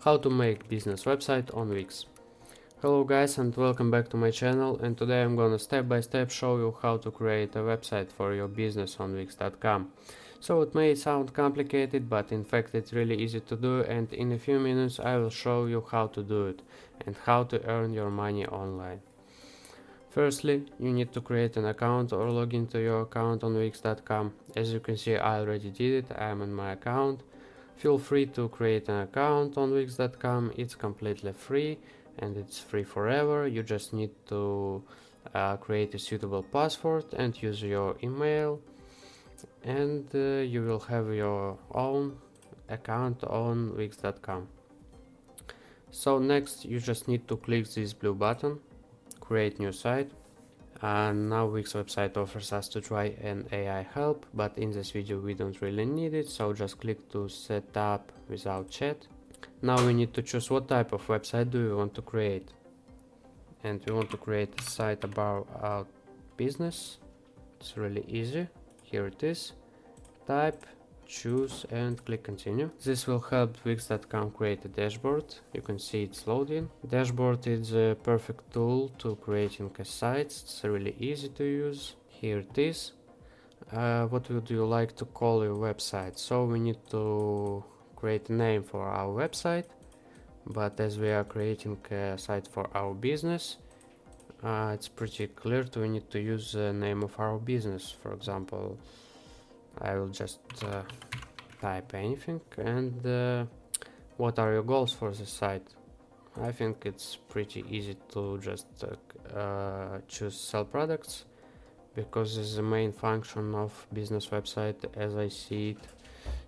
How to make business website on Wix. Hello guys and welcome back to my channel, and today I'm gonna step by step show you how to create a website for your business on Wix.com. So it may sound complicated, but in fact it's really easy to do, and in a few minutes I will show you how to do it and how to earn your money online. Firstly, you need to create an account or log into your account on Wix.com. As you can see, I already did it. I am in my account. Feel free to create an account on Wix.com. It's completely free and it's free forever. You just need to create a suitable password and use your email, and you will have your own account on Wix.com. So next you just need to click this blue button, create new site. And now Wix website offers us to try an AI help, but in this video we don't really need it, so just click to set up without chat. Now we need to choose what type of website do we want to create, and we want to create a site about our business. It's really easy. Here it is. Type, choose, and click continue. This will help Wix.com create a dashboard. You can see it's loading. Dashboard is a perfect tool to creating a site. It's really easy to use. Here it is. What would you like to call your website? So we need to create a name for our website, but as we are creating a site for our business, it's pretty clear we need to use the name of our business. For example, I will just type anything, and what are your goals for the site? I think it's pretty easy to just choose sell products, because it's the main function of business website as I see it.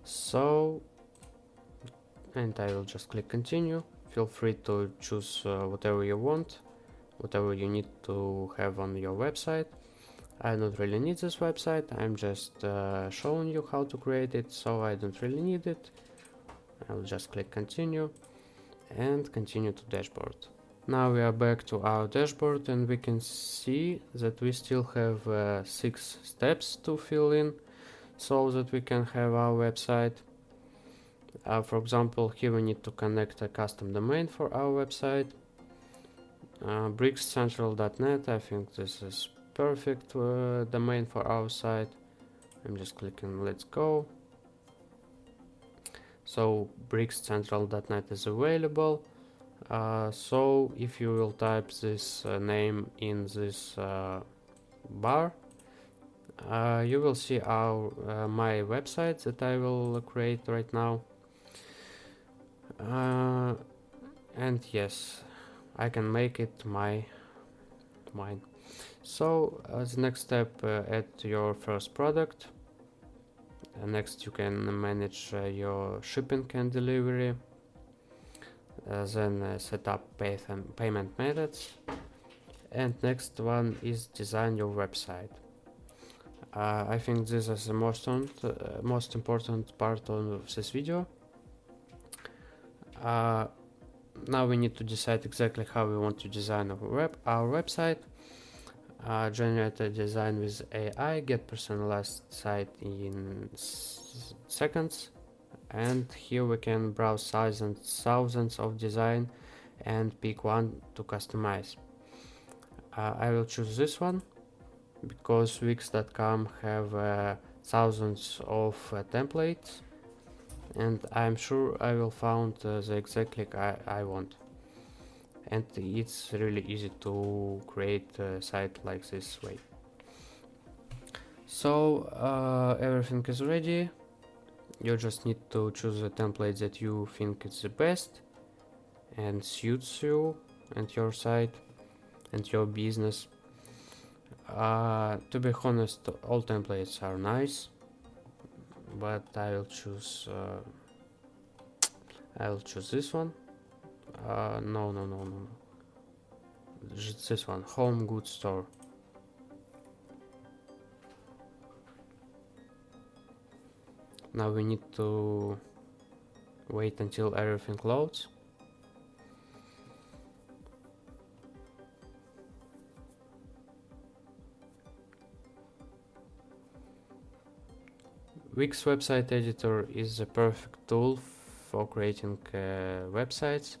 So, and I will just click continue. Feel free to choose whatever you want, whatever you need to have on your website. I don't really need this website, I'm just showing you how to create it, so I don't really need it. I will just click continue and continue to dashboard. Now we are back to our dashboard, and we can see that we still have 6 steps to fill in so that we can have our website. For example, here we need to connect a custom domain for our website. brickscentral.net, I think this is perfect domain for our site. I'm just clicking let's go. So brickscentral.net is available. So if you will type this name in this bar, you will see our my website that I will create right now. And yes, I can make it mine. So as next step, add your first product. Next you can manage your shipping and delivery. Then set up payment methods. And next one is design your website. I think this is the most important part of this video. Now we need to decide exactly how we want to design our website. Generate a design with AI, get personalized site in seconds, and here we can browse thousands of design and pick one to customize. I will choose this one because Wix.com have thousands of templates, and I'm sure I will find the exact link I want. And it's really easy to create a site like this way. So everything is ready. You just need to choose a template that you think is the best and suits you and your site and your business. To be honest, all templates are nice, but I will choose this one. No. Just this one, Home Goods Store. Now we need to wait until everything loads. Wix website editor is a perfect tool for creating websites,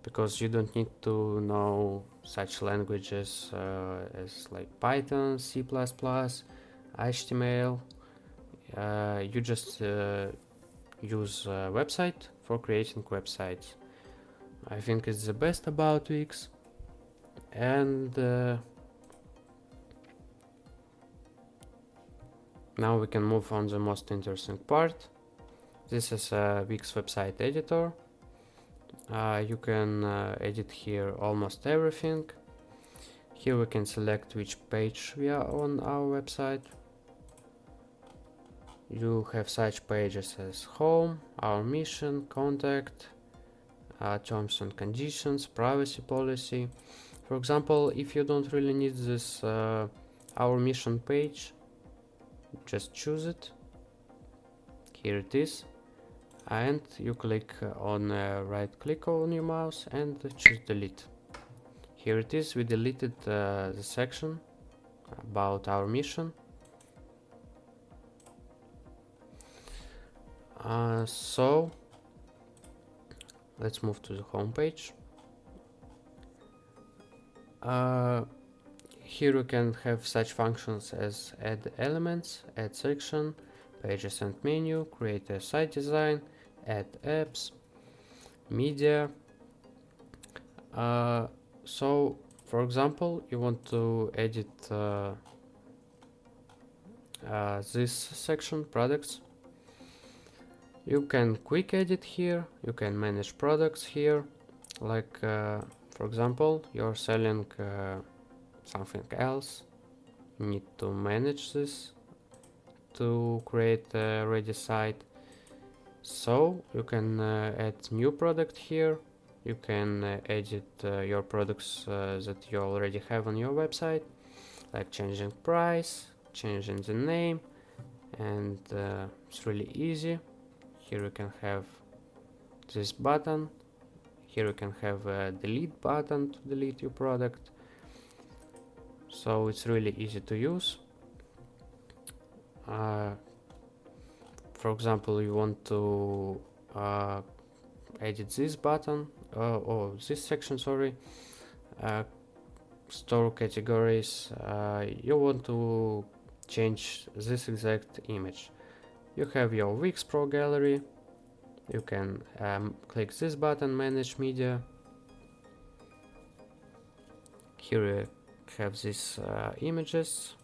because you don't need to know such languages as like Python, C++, HTML. You just use a website for creating websites. I think it's the best about Wix. And now we can move on the most interesting part. This is a Wix website editor. You can edit here almost everything. Here we can select which page we are on our website. You have such pages as home, our mission, contact, terms and conditions, privacy policy. For example, if you don't really need this our mission page, just choose it. Here it is, and you click on right click on your mouse and choose delete. Here it is, we deleted the section about our mission. So let's move to the home page. Here you can have such functions as add elements, add section, pages and menu, create a site design, add apps, media. So for example, you want to edit this section, products. You can quick edit here, you can manage products here, like for example, you're selling something else, you need to manage this to create a ready site. So you can add new product here, you can edit your products that you already have on your website, like changing price, changing the name, and it's really easy. Here you can have this button. Here you can have a delete button to delete your product. So it's really easy to use. For example, you want to edit this button or this section, sorry, store categories. You want to change this exact image. You have your Wix Pro Gallery. You can click this button, manage media. Here you have these images.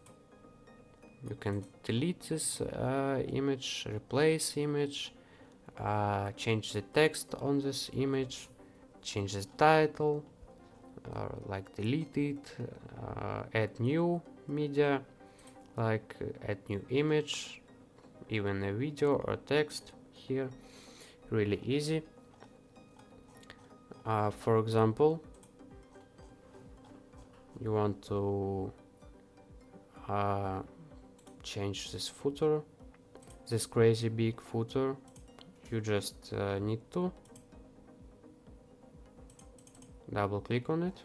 You can delete this image, replace image, change the text on this image, change the title, like delete it, add new media, like add new image, even a video or text here. Really easy. For example, you want to change this footer, this crazy big footer. You just need to double click on it,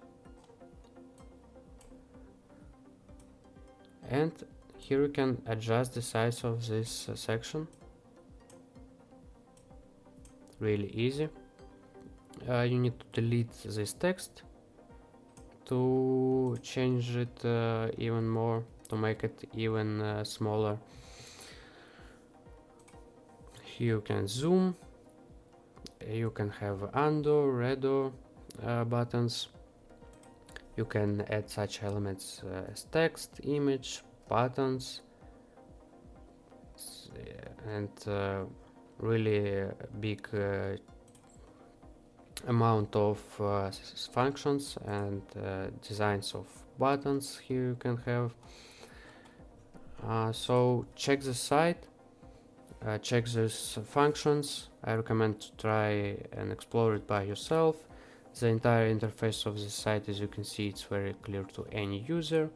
and here you can adjust the size of this section. Really easy. You need to delete this text to change it even more, to make it even smaller. Here you can zoom, you can have undo, redo buttons. You can add such elements as text, image, buttons, and really big amount of functions and designs of buttons here you can have. So check the site, check these functions. I recommend to try and explore it by yourself. The entire interface of the site, as you can see, it's very clear to any user.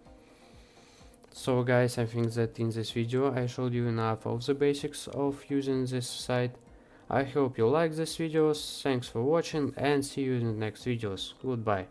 So guys, I think that in this video I showed you enough of the basics of using this site. I hope you like this videos, thanks for watching and see you in the next videos. Goodbye.